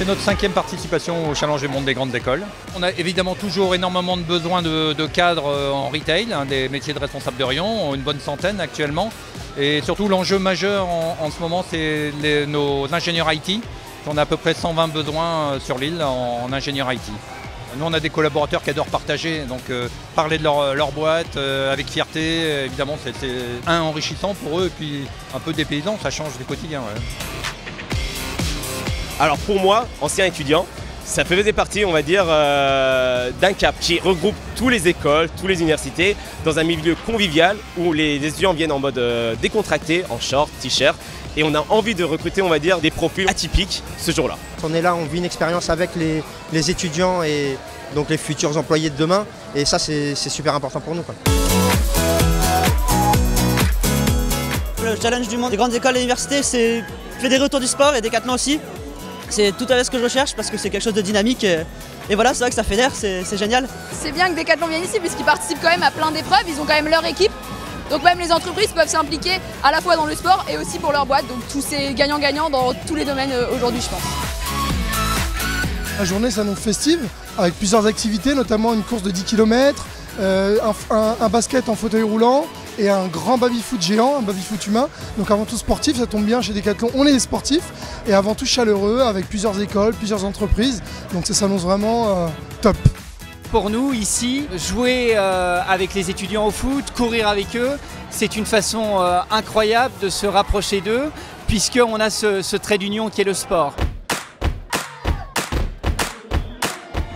C'est notre 5e participation au Challenge du monde des grandes écoles. On a évidemment toujours énormément de besoins de cadres en retail, des métiers de responsable de rayon, une bonne centaine actuellement. Et surtout l'enjeu majeur en ce moment, c'est nos ingénieurs IT. On a à peu près 120 besoins sur l'île en ingénieurs IT. Nous, on a des collaborateurs qui adorent partager, donc parler de leur boîte avec fierté, évidemment, c'est enrichissant pour eux, et puis un peu dépaysant, ça change du quotidien. Ouais. Alors pour moi, ancien étudiant, ça faisait partie, on va dire, d'un cap qui regroupe toutes les écoles, toutes les universités, dans un milieu convivial où les étudiants viennent en mode décontracté, en short, t-shirt, et on a envie de recruter, on va dire, des profils atypiques ce jour-là. On est là, on vit une expérience avec les étudiants et donc les futurs employés de demain, et ça c'est super important pour nous, quoi. Le challenge du monde des grandes écoles et universités, c'est fédérer du sport et Decathlon aussi. C'est tout à fait ce que je recherche parce que c'est quelque chose de dynamique et voilà, c'est vrai que ça fédère, c'est génial. C'est bien que Decathlon vienne ici puisqu'ils participent quand même à plein d'épreuves, ils ont quand même leur équipe. Donc même les entreprises peuvent s'impliquer à la fois dans le sport et aussi pour leur boîte. Donc tout c'est gagnant-gagnant dans tous les domaines aujourd'hui, je pense. La journée s'annonce festive avec plusieurs activités, notamment une course de 10 km, un basket en fauteuil roulant et un grand baby-foot géant, un baby-foot humain. Donc avant tout sportif, ça tombe bien chez Decathlon, on est des sportifs et avant tout chaleureux avec plusieurs écoles, plusieurs entreprises. Donc ça s'annonce vraiment top. Pour nous ici, jouer avec les étudiants au foot, courir avec eux, c'est une façon incroyable de se rapprocher d'eux puisqu'on a ce trait d'union qui est le sport.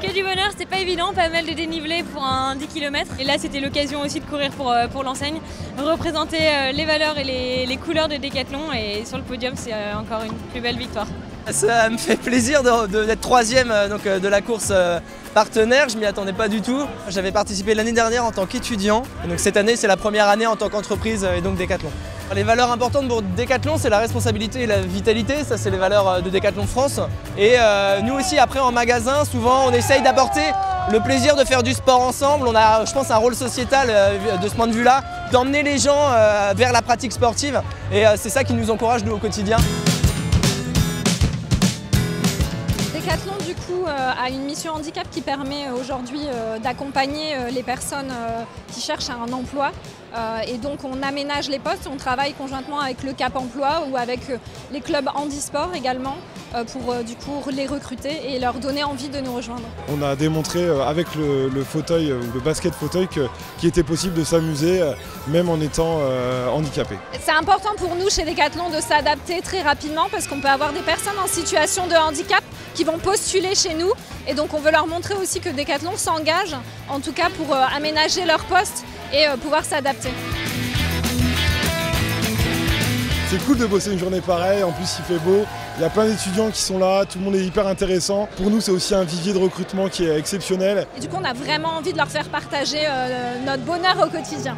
Que du bonheur, c'était pas évident, pas mal de dénivelé pour un 10 km. Et là, c'était l'occasion aussi de courir pour l'enseigne, représenter les valeurs et les couleurs de Decathlon. Et sur le podium, c'est encore une plus belle victoire. Ça me fait plaisir d'être 3e de la course partenaire, je m'y attendais pas du tout. J'avais participé l'année dernière en tant qu'étudiant, donc cette année c'est la première année en tant qu'entreprise et donc Decathlon. Les valeurs importantes pour Decathlon, c'est la responsabilité et la vitalité, ça c'est les valeurs de Decathlon France. Et nous aussi après en magasin, souvent on essaye d'apporter le plaisir de faire du sport ensemble. On a, je pense, un rôle sociétal de ce point de vue-là, d'emmener les gens vers la pratique sportive et c'est ça qui nous encourage nous au quotidien. Decathlon du coup a une mission handicap qui permet aujourd'hui d'accompagner les personnes qui cherchent un emploi et donc on aménage les postes, on travaille conjointement avec le Cap Emploi ou avec les clubs handisport également pour du coup les recruter et leur donner envie de nous rejoindre. On a démontré avec le fauteuil, le basket fauteuil qu'il était possible de s'amuser même en étant handicapé. C'est important pour nous chez Decathlon de s'adapter très rapidement parce qu'on peut avoir des personnes en situation de handicap qui vont postuler chez nous et donc on veut leur montrer aussi que Decathlon s'engage en tout cas pour aménager leur poste et pouvoir s'adapter. C'est cool de bosser une journée pareille, en plus il fait beau, il y a plein d'étudiants qui sont là, tout le monde est hyper intéressant. Pour nous c'est aussi un vivier de recrutement qui est exceptionnel. Et du coup on a vraiment envie de leur faire partager notre bonheur au quotidien.